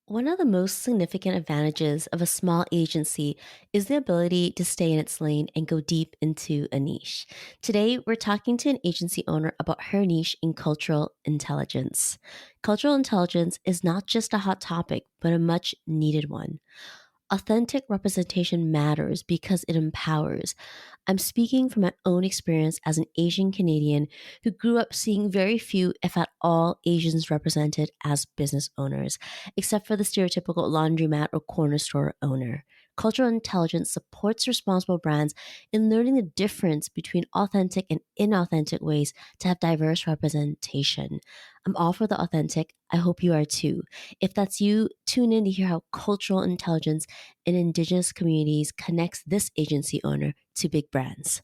One of the most significant advantages of a small agency is the ability to stay in its lane and go deep into a niche. Today, we're talking to an agency owner about her niche in cultural intelligence. Cultural intelligence is not just a hot topic, but a much needed one. Authentic representation matters because it empowers. I'm speaking from my own experience as an Asian Canadian who grew up seeing very few, if at all, Asians represented as business owners, except for the stereotypical laundromat or corner store owner. Cultural intelligence supports responsible brands in learning the difference between authentic and inauthentic ways to have diverse representation. I'm all for the authentic. I hope you are too. If that's you, tune in to hear how cultural intelligence in indigenous communities connects this agency owner to big brands.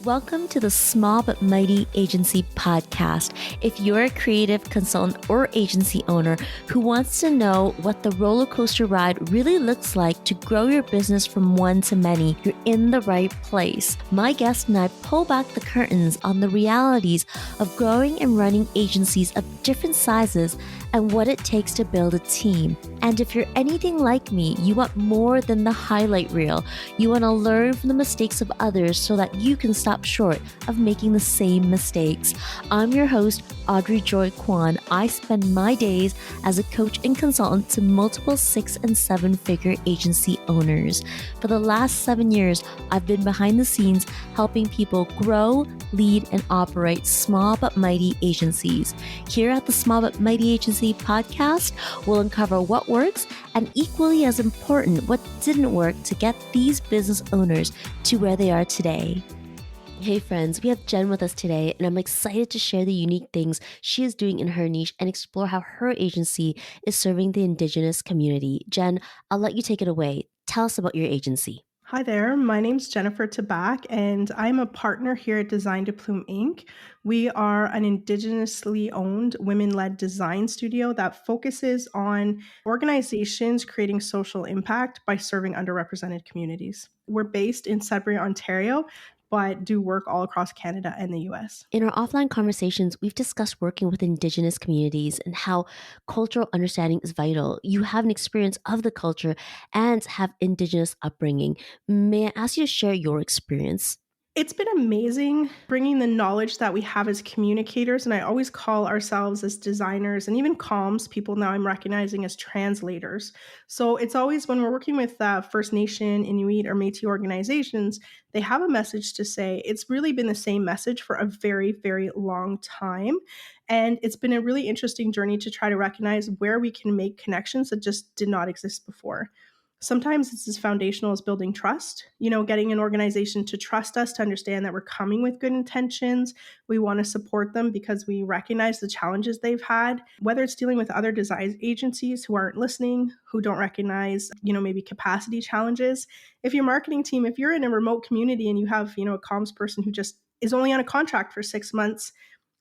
Welcome to the Small But Mighty Agency podcast. If you're a creative consultant or agency owner who wants to know what the roller coaster ride really looks like to grow your business from one to many, you're in the right place. My guest and I pull back the curtains on the realities of growing and running agencies of different sizes and what it takes to build a team. And if you're anything like me, you want more than the highlight reel. You want to learn from the mistakes of others so that you can stop short of making the same mistakes. I'm your host, Audrey Joy Kwan. I spend my days as a coach and consultant to multiple 6 and 7 figure agency owners. For the last 7 years, I've been behind the scenes helping people grow, lead, and operate small but mighty agencies. Here at the Small But Mighty Agency podcast, we'll uncover what works and, equally as important, what didn't work to get these business owners to where they are today. Hey friends, we have Jen with us today, and I'm excited to share the unique things she is doing in her niche and explore how her agency is serving the Indigenous community. Jen, I'll let you take it away. Tell us about your agency. Hi there, my name's Jennifer Taback, and I'm a partner here at Design to Plume Inc. We are an indigenously owned, women-led design studio that focuses on organizations creating social impact by serving underrepresented communities. We're based in Sudbury, Ontario, but do work all across Canada and the US. In our offline conversations, we've discussed working with Indigenous communities and how cultural understanding is vital. You have an experience of the culture and have Indigenous upbringing. May I ask you to share your experience? It's been amazing bringing the knowledge that we have as communicators, and I always call ourselves as designers and even comms people now I'm recognizing as translators. So it's always when we're working with First Nation, Inuit, or Métis organizations, they have a message to say. It's really been the same message for a very, very long time. And it's been a really interesting journey to try to recognize where we can make connections that just did not exist before. Sometimes it's as foundational as building trust, getting an organization to trust us, to understand that we're coming with good intentions. We want to support them because we recognize the challenges they've had, whether it's dealing with other design agencies who aren't listening, who don't recognize, maybe capacity challenges. If your marketing team, if you're in a remote community and you have, a comms person who just is only on a contract for 6 months,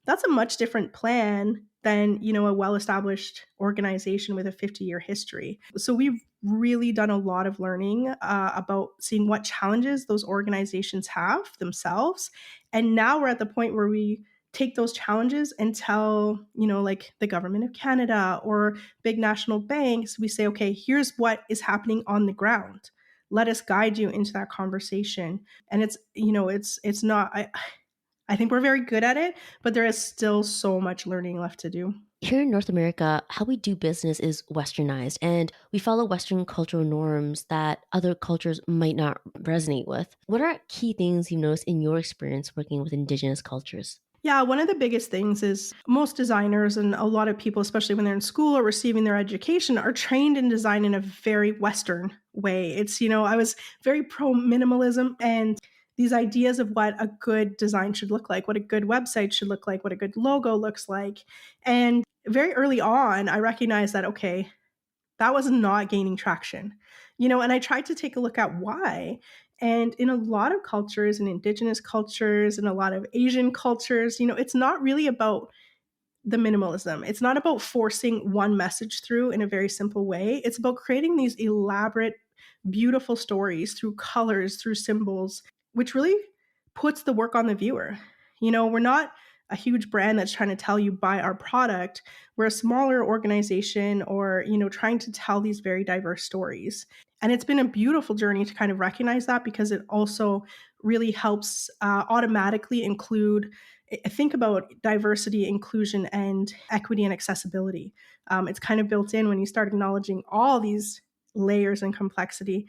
that's a much different plan than, a well-established organization with a 50-year history. So we've really done a lot of learning about seeing what challenges those organizations have themselves. And now we're at the point where we take those challenges and tell, like the government of Canada or big national banks, we say, okay, here's what is happening on the ground. Let us guide you into that conversation. And it's not, I think we're very good at it, but there is still so much learning left to do. Here in North America, how we do business is westernized, and we follow Western cultural norms that other cultures might not resonate with. What are key things you've noticed in your experience working with Indigenous cultures? Yeah, one of the biggest things is most designers and a lot of people, especially when they're in school or receiving their education, are trained in design in a very Western way. It's, I was very pro minimalism and these ideas of what a good design should look like, what a good website should look like, what a good logo looks like. And very early on, I recognized that, okay, that was not gaining traction, and I tried to take a look at why. And in a lot of cultures, in Indigenous cultures, and a lot of Asian cultures, it's not really about the minimalism. It's not about forcing one message through in a very simple way. It's about creating these elaborate, beautiful stories through colors, through symbols, which really puts the work on the viewer. We're not a huge brand that's trying to tell you buy our product. We're a smaller organization, or, trying to tell these very diverse stories. And it's been a beautiful journey to kind of recognize that, because it also really helps automatically include, think about diversity, inclusion, and equity and accessibility. It's kind of built in when you start acknowledging all these layers and complexity.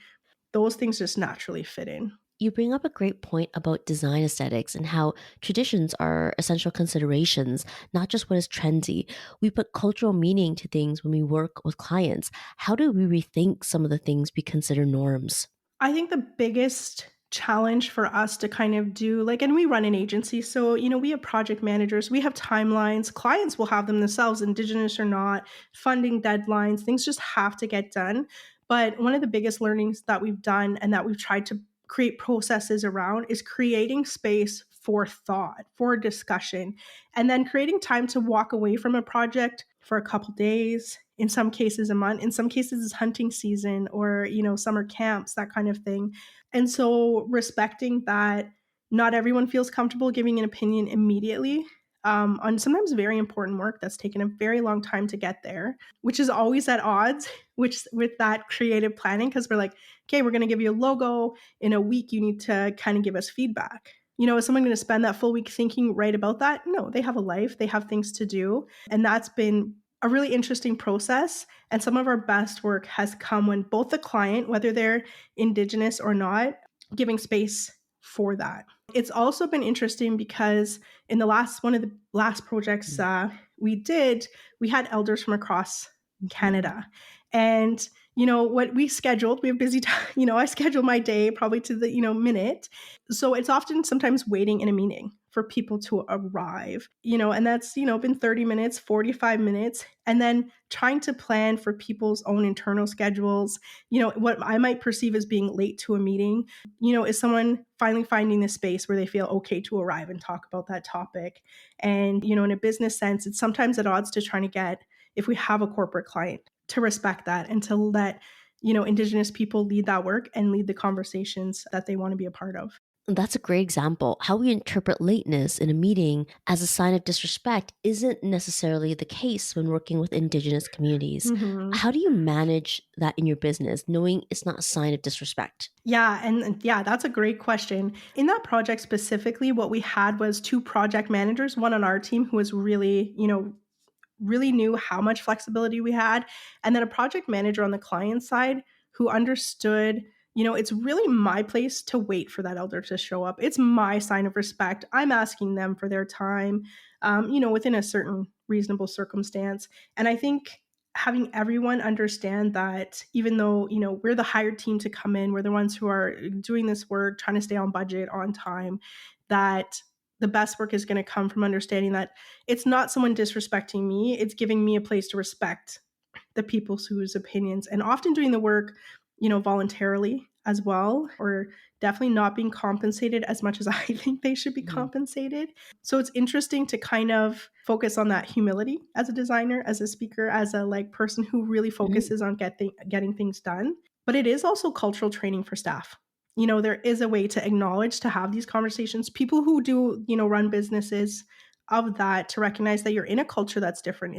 Those things just naturally fit in. You bring up a great point about design aesthetics and how traditions are essential considerations, not just what is trendy. We put cultural meaning to things when we work with clients. How do we rethink some of the things we consider norms? I think the biggest challenge for us to kind of do, like, and we run an agency, so, we have project managers, we have timelines, clients will have them themselves, indigenous or not, funding deadlines, things just have to get done. But one of the biggest learnings that we've done and that we've tried to create processes around is creating space for thought, for discussion, and then creating time to walk away from a project for a couple days, in some cases a month, in some cases it's hunting season, or, summer camps, that kind of thing. And so respecting that not everyone feels comfortable giving an opinion immediately on sometimes very important work that's taken a very long time to get there, which is always at odds which with that creative planning, because we're like, okay, we're going to give you a logo in a week, you need to kind of give us feedback. Is someone going to spend that full week thinking right about that? No, they have a life, they have things to do. And that's been a really interesting process. And some of our best work has come when both the client, whether they're indigenous or not, giving space for that. It's also been interesting because in one of the last projects we did, we had elders from across Canada. And, what we scheduled, we have busy time, I schedule my day probably to the, minute. So it's often sometimes waiting in a meeting for people to arrive, and that's, been 30 minutes, 45 minutes, and then trying to plan for people's own internal schedules. What I might perceive as being late to a meeting, is someone finally finding the space where they feel okay to arrive and talk about that topic. And, in a business sense, it's sometimes at odds to trying to get, if we have a corporate client, to respect that and to let, indigenous people lead that work and lead the conversations that they want to be a part of. That's a great example. How we interpret lateness in a meeting as a sign of disrespect isn't necessarily the case when working with Indigenous communities. Mm-hmm. How do you manage that in your business, knowing it's not a sign of disrespect? Yeah, and yeah, that's a great question. In that project specifically, what we had was two project managers, one on our team who was really, really knew how much flexibility we had, and then a project manager on the client side who understood, it's really my place to wait for that elder to show up. It's my sign of respect. I'm asking them for their time, within a certain reasonable circumstance. And I think having everyone understand that, even though, we're the hired team to come in, we're the ones who are doing this work, trying to stay on budget, on time, that the best work is going to come from understanding that it's not someone disrespecting me, it's giving me a place to respect the people whose opinions, and often doing the work, voluntarily as well, or definitely not being compensated as much as I think they should be compensated. So it's interesting to kind of focus on that humility as a designer, as a speaker, as a person who really focuses on getting things done. But it is also cultural training for staff. There is a way to acknowledge, to have these conversations. People who do, run businesses of that, to recognize that you're in a culture that's different.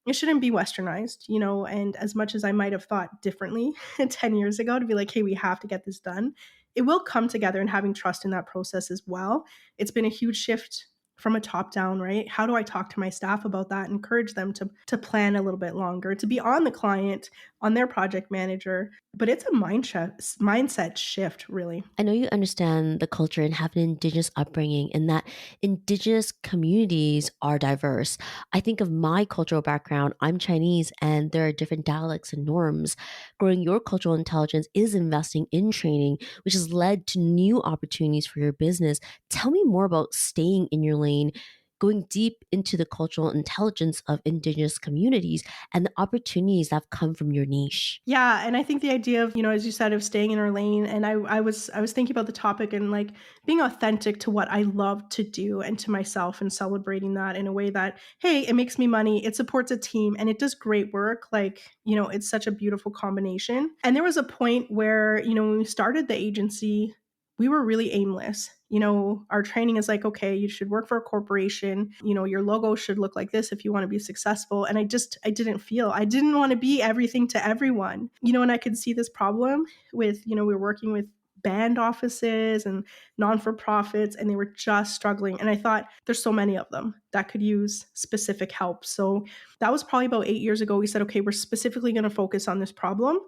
It shouldn't be westernized, and as much as I might have thought differently 10 years ago to be like, hey, we have to get this done, it will come together, and having trust in that process as well. It's been a huge shift from a top down, right? How do I talk to my staff about that, encourage them to plan a little bit longer, to be on the client, on their project manager? But it's a mindset shift, really. I know you understand the culture and have an Indigenous upbringing, and that Indigenous communities are diverse. I think of my cultural background. I'm Chinese, and there are different dialects and norms. Growing your cultural intelligence is investing in training, which has led to new opportunities for your business. Tell me more about staying in your lane, going deep into the cultural intelligence of Indigenous communities and the opportunities that have come from your niche. Yeah, and I think the idea of, as you said, of staying in our lane, and I was thinking about the topic and being authentic to what I love to do and to myself, and celebrating that in a way that, hey, it makes me money, it supports a team, and it does great work. It's such a beautiful combination. And there was a point where, when we started the agency, we were really aimless. Our training is like, okay, you should work for a corporation. Your logo should look like this if you want to be successful. And I didn't want to be everything to everyone, and I could see this problem with, we were working with band offices and non-for-profits, and they were just struggling. And I thought, there's so many of them that could use specific help. So that was probably about 8 years ago. We said, okay, we're specifically going to focus on this problem.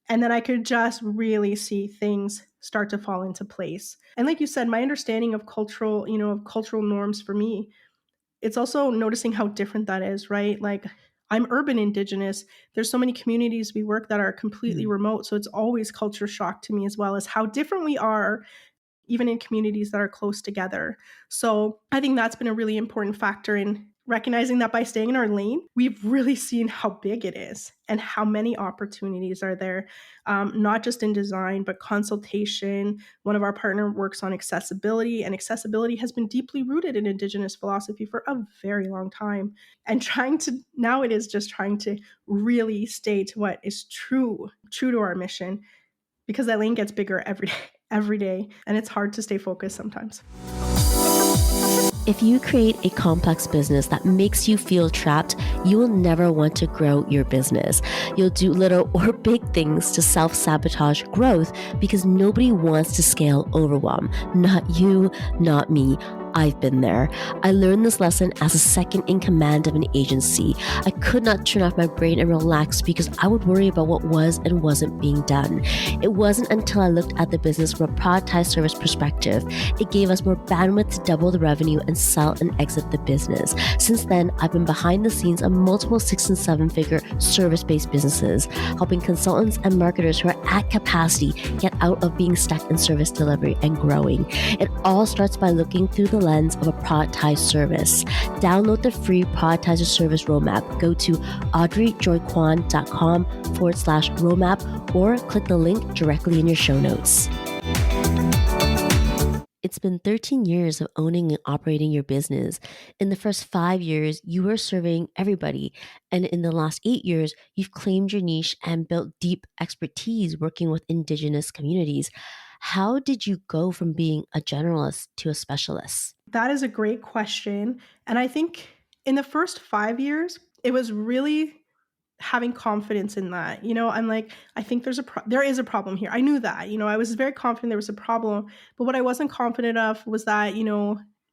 And then I could just really see things start to fall into place. And like you said, my understanding of cultural norms for me, it's also noticing how different that is, right? Like, I'm urban indigenous. There's so many communities we work that are completely remote. So it's always culture shock to me, as well as how different we are, even in communities that are close together. So I think that's been a really important factor in recognizing that by staying in our lane, we've really seen how big it is and how many opportunities are there, not just in design, but consultation. One of our partners works on accessibility, and accessibility has been deeply rooted in Indigenous philosophy for a very long time. And now it is just trying to really stay to what is true to our mission, because that lane gets bigger every day, and it's hard to stay focused sometimes. If you create a complex business that makes you feel trapped, you will never want to grow your business. You'll do little or big things to self-sabotage growth because nobody wants to scale overwhelm. Not you, not me. I've been there. I learned this lesson as a second in command of an agency. I could not turn off my brain and relax because I would worry about what was and wasn't being done. It wasn't until I looked at the business from a productized service perspective. It gave us more bandwidth to double the revenue and sell and exit the business. Since then, I've been behind the scenes of multiple 6- and 7-figure service-based businesses, helping consultants and marketers who are at capacity get out of being stuck in service delivery and growing. It all starts by looking through the lens of a productized service. Download the free productizer service roadmap. Go to audreyjoyquan.com/roadmap or click the link directly in your show notes. It's been 13 years of owning and operating your business. In the first 5 years, you were serving everybody. And in the last 8 years, you've claimed your niche and built deep expertise working with Indigenous communities. How did you go from being a generalist to a specialist? That is a great question. And I think in the first 5 years, it was really having confidence in that. I'm like, I think there is a problem here. I knew that. I was very confident there was a problem. But what I wasn't confident of was that,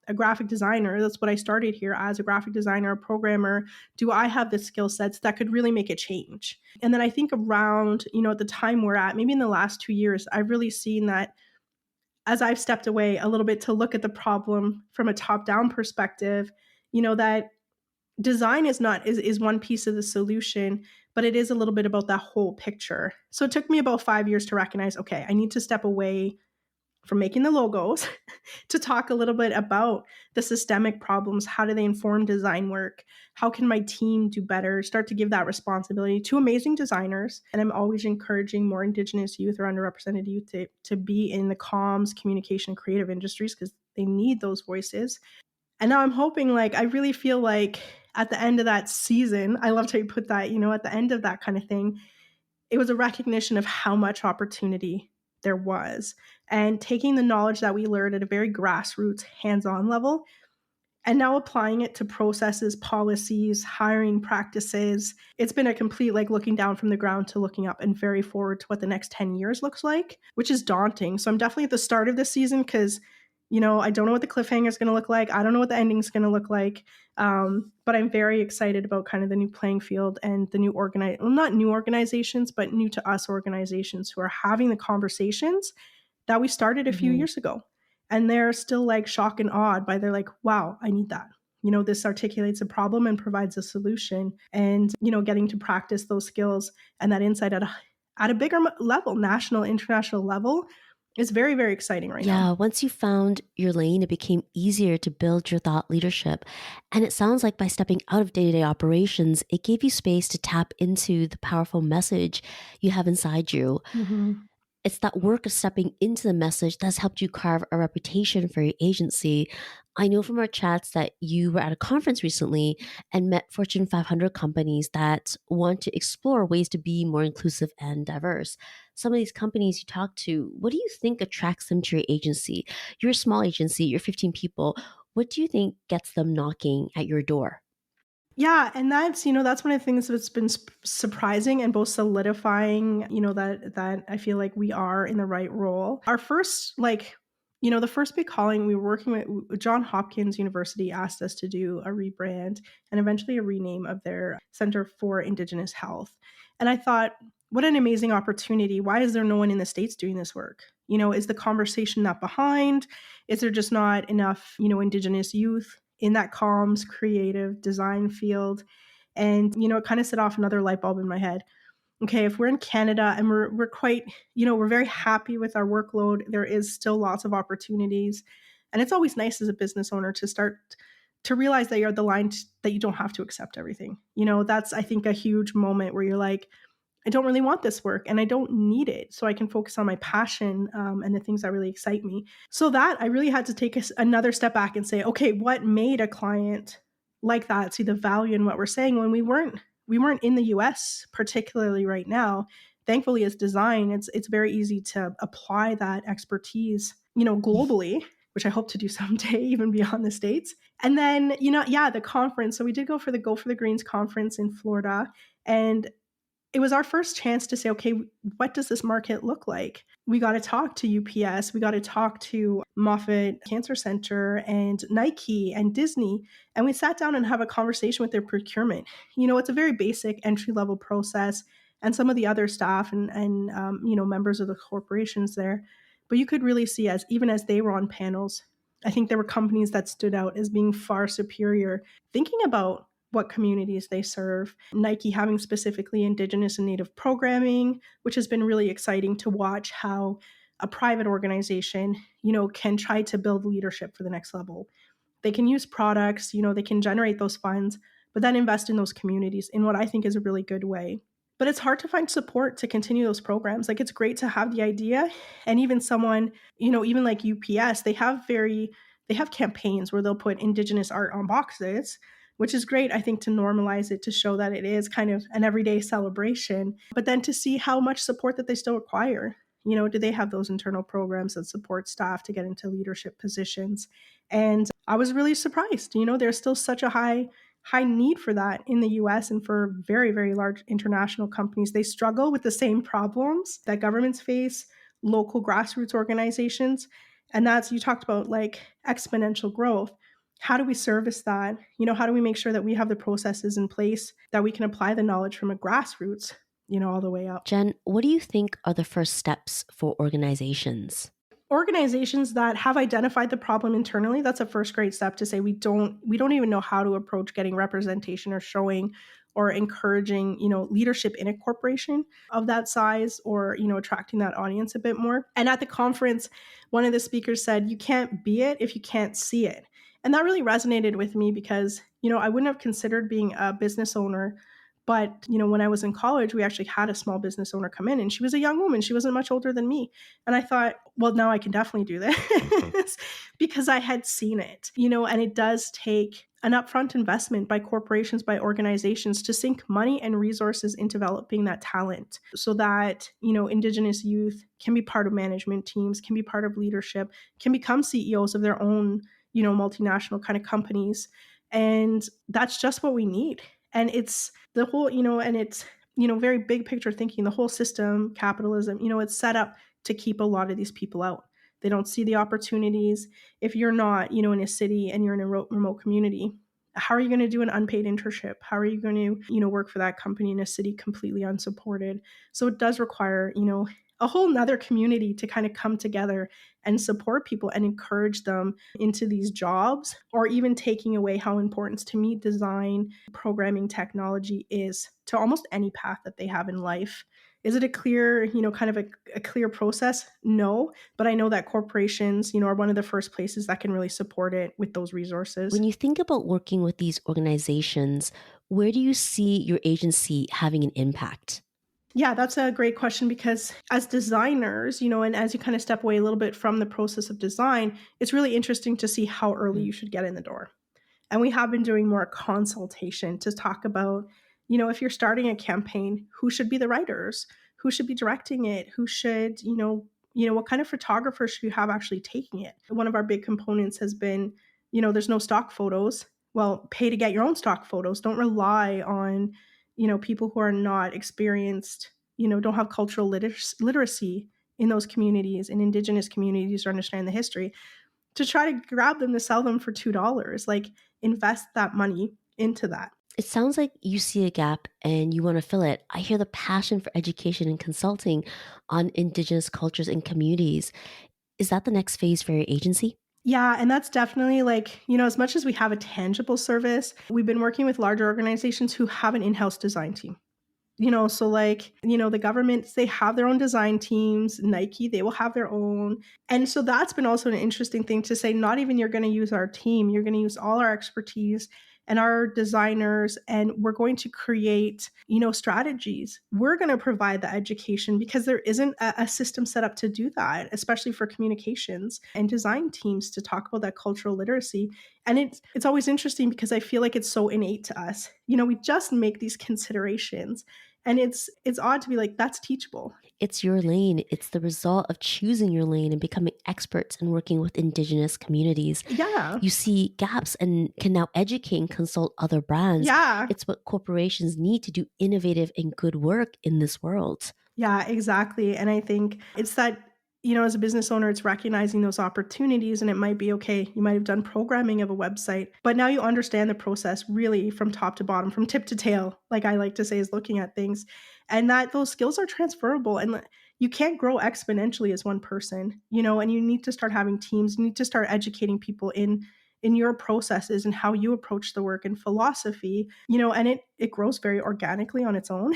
a graphic designer, that's what I started here as, a graphic designer, a programmer. Do I have the skill sets that could really make a change? And then I think around, at the time we're at, maybe in the last 2 years, I've really seen that as I've stepped away a little bit to look at the problem from a top-down perspective, that design is one piece of the solution, but it is a little bit about that whole picture. So it took me about 5 years to recognize, okay, I need to step away from making the logos to talk a little bit about the systemic problems. How do they inform design work? How can my team do better? Start to give that responsibility to amazing designers. And I'm always encouraging more Indigenous youth or underrepresented youth to be in the comms, communication, creative industries, because they need those voices. And now I'm hoping, I really feel like at the end of that season, I loved how you put that, at the end of that kind of thing, it was a recognition of how much opportunity there was, and taking the knowledge that we learned at a very grassroots, hands-on level, and now applying it to processes, policies, hiring practices. It's been a complete, looking down from the ground to looking up, and very forward to what the next 10 years looks like, which is daunting. So I'm definitely at the start of this season because, I don't know what the cliffhanger is going to look like. I don't know what the ending is going to look like. But I'm very excited about kind of the new playing field and the not new organizations, but new to us organizations who are having the conversations that we started a few years ago. And they're still shocked and awed by, they're like, wow, I need that. This articulates a problem and provides a solution, and, getting to practice those skills and that insight at a bigger level, national, international level, is very, very exciting right now. Yeah, once you found your lane, it became easier to build your thought leadership. And it sounds like by stepping out of day-to-day operations, it gave you space to tap into the powerful message you have inside you. Mm-hmm. It's that work of stepping into the message that's helped you carve a reputation for your agency. I know from our chats that you were at a conference recently and met Fortune 500 companies that want to explore ways to be more inclusive and diverse. Some of these companies you talk to, what do you think attracts them to your agency? You're a small agency, you're 15 people. What do you think gets them knocking at your door? Yeah, and that's one of the things that's been surprising and both solidifying, that I feel like we are in the right role. Our first, the first big calling we were working with John Hopkins University asked us to do a rebrand and eventually a rename of their Center for Indigenous Health. And I thought, what an amazing opportunity. Why is there no one in the States doing this work? Is the conversation not behind? Is there just not enough, Indigenous youth in that comms, creative design field? And, it kind of set off another light bulb in my head. Okay, if we're in Canada and we're quite, we're very happy with our workload, there is still lots of opportunities. And it's always nice as a business owner to start to realize that you're the line that you don't have to accept everything. That's, I think, a huge moment where you're like, I don't really want this work and I don't need it. So I can focus on my passion, and the things that really excite me. So that I really had to take another step back and say, okay, what made a client like that see the value in what we're saying when we weren't in the US, particularly right now. Thankfully, as design, it's very easy to apply that expertise, globally, which I hope to do someday, even beyond the States. And then, yeah, the conference. So we did Go for the Greens conference in Florida. And it was our first chance to say, okay, what does this market look like? We got to talk to UPS. We got to talk to Moffitt Cancer Center and Nike and Disney. And we sat down and have a conversation with their procurement. It's a very basic entry level process and some of the other staff and members of the corporations there. But you could really see even as they were on panels, I think there were companies that stood out as being far superior, thinking about what communities they serve. Nike having specifically Indigenous and Native programming, which has been really exciting to watch how a private organization, can try to build leadership for the next level. They can use products, they can generate those funds, but then invest in those communities in what I think is a really good way. But it's hard to find support to continue those programs. Like, it's great to have the idea, and even someone, even like UPS, they have campaigns where they'll put Indigenous art on boxes, which is great, I think, to normalize it, to show that it is kind of an everyday celebration, but then to see how much support that they still require. Do they have those internal programs that support staff to get into leadership positions? And I was really surprised. There's still such a high need for that in the US and for very, very large international companies. They struggle with the same problems that governments face, local grassroots organizations. And that's, you talked about like exponential growth. How do we service that? How do we make sure that we have the processes in place that we can apply the knowledge from a grassroots, all the way up? Jen, what do you think are the first steps for organizations? Organizations that have identified the problem internally, that's a first great step to say we don't even know how to approach getting representation or showing or encouraging, leadership in a corporation of that size, or, attracting that audience a bit more. And at the conference, one of the speakers said, you can't be it if you can't see it. And that really resonated with me because, I wouldn't have considered being a business owner. But, when I was in college, we actually had a small business owner come in, and she was a young woman. She wasn't much older than me. And I thought, well, now I can definitely do this because I had seen it, and it does take an upfront investment by corporations, by organizations, to sink money and resources in developing that talent so that, Indigenous youth can be part of management teams, can be part of leadership, can become CEOs of their own, multinational kind of companies. And that's just what we need. And it's the whole, and it's, very big picture thinking, the whole system, capitalism, it's set up to keep a lot of these people out. They don't see the opportunities. If you're not, in a city and you're in a remote community, how are you going to do an unpaid internship? How are you going to, work for that company in a city completely unsupported? So it does require, a whole nother community to kind of come together and support people and encourage them into these jobs, or even taking away how important to me design, programming, technology is to almost any path that they have in life. Is it a clear, kind of a clear process? No, but I know that corporations, are one of the first places that can really support it with those resources. When you think about working with these organizations, where do you see your agency having an impact? Yeah, that's a great question because as designers, and as you kind of step away a little bit from the process of design, it's really interesting to see how early Mm. you should get in the door. And we have been doing more consultation to talk about, if you're starting a campaign, who should be the writers, who should be directing it, who should, what kind of photographer should you have actually taking it? One of our big components has been, there's no stock photos. Well, pay to get your own stock photos. Don't rely on, people who are not experienced, don't have cultural literacy in those communities, in indigenous communities, or understand the history, to try to grab them to sell them for $2. Like, invest that money into that. It sounds like you see a gap and you want to fill it. I hear the passion for education and consulting on Indigenous cultures and communities. Is that the next phase for your agency? Yeah, and that's definitely like, as much as we have a tangible service, we've been working with larger organizations who have an in-house design team. So like, the governments, they have their own design teams. Nike, they will have their own. And so that's been also an interesting thing to say, not even you're going to use our team, you're going to use all our expertise and our designers, and we're going to create, strategies. We're going to provide the education because there isn't a system set up to do that, especially for communications and design teams to talk about that cultural literacy. And it's always interesting because I feel like it's so innate to us. We just make these considerations. And it's odd to be like, that's teachable. It's your lane. It's the result of choosing your lane and becoming experts and working with Indigenous communities. Yeah. You see gaps and can now educate and consult other brands. Yeah. It's what corporations need to do innovative and good work in this world. Yeah, exactly. And I think it's that, as a business owner, it's recognizing those opportunities, and it might be okay. You might have done programming of a website, but now you understand the process really from top to bottom, from tip to tail, like I like to say, is looking at things, and that those skills are transferable. And you can't grow exponentially as one person, and you need to start having teams. You need to start educating people in your processes and how you approach the work and philosophy, and it grows very organically on its own.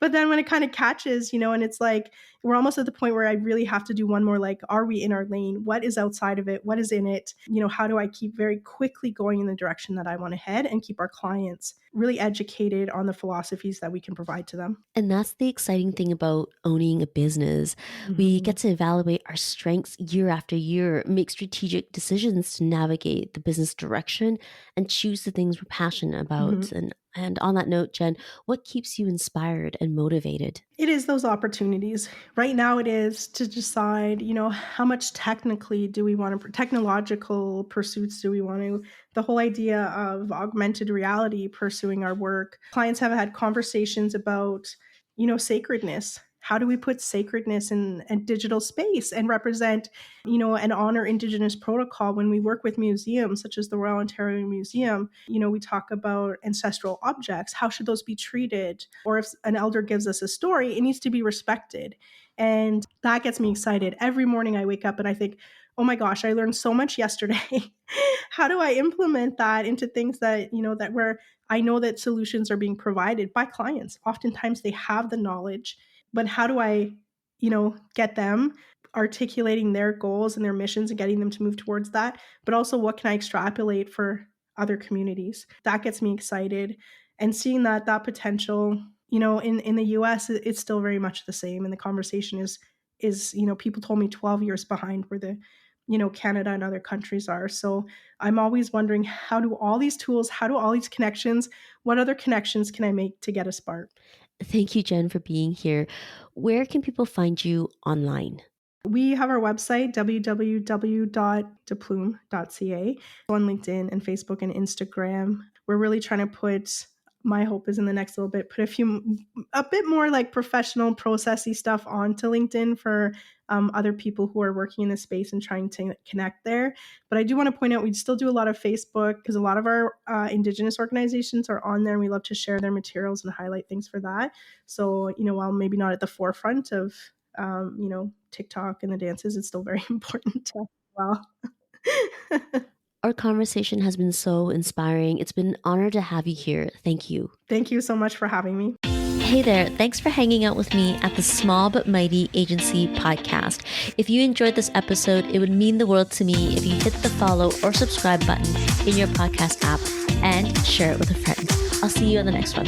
But then when it kind of catches, and it's like, we're almost at the point where I really have to do one more, like, are we in our lane? What is outside of it? What is in it? How do I keep very quickly going in the direction that I want to head and keep our clients really educated on the philosophies that we can provide to them? And that's the exciting thing about owning a business. We get to evaluate our strengths year after year, make strategic decisions to navigate the business direction, and choose the things we're passionate about. And on that note, Jen, what keeps you inspired and motivated? It is those opportunities. Right now it is to decide, how much technological pursuits do we want to, the whole idea of augmented reality pursuing our work. Clients have had conversations about, sacredness. How do we put sacredness in a digital space and represent, and honor Indigenous protocol when we work with museums such as the Royal Ontario Museum? We talk about ancestral objects. How should those be treated? Or if an elder gives us a story, it needs to be respected. And that gets me excited. Every morning I wake up and I think, oh my gosh, I learned so much yesterday. How do I implement that into things that, that where I know that solutions are being provided by clients? Oftentimes they have the knowledge, but how do I, get them articulating their goals and their missions and getting them to move towards that? But also, what can I extrapolate for other communities? That gets me excited. And seeing that potential, in the US, it's still very much the same. And the conversation is, people told me 12 years behind where the, Canada and other countries are. So I'm always wondering, how do all these tools, how do all these connections, what other connections can I make to get a spark? Thank you, Jen, for being here. Where can people find you online? We have our website, www.deplume.ca, on LinkedIn and Facebook and Instagram. We're really trying to put, my hope is in the next little bit, put a bit more like professional processy stuff onto LinkedIn for other people who are working in the space and trying to connect there. But I do want to point out, we still do a lot of Facebook because a lot of our Indigenous organizations are on there, and we love to share their materials and highlight things for that. So, while maybe not at the forefront of TikTok and the dances, it's still very important to well. Our conversation has been so inspiring. It's been an honor to have you here. Thank you. Thank you so much for having me. Hey there, thanks for hanging out with me at the Small But Mighty Agency podcast. If you enjoyed this episode, it would mean the world to me if you hit the follow or subscribe button in your podcast app and share it with a friend. I'll see you on the next one.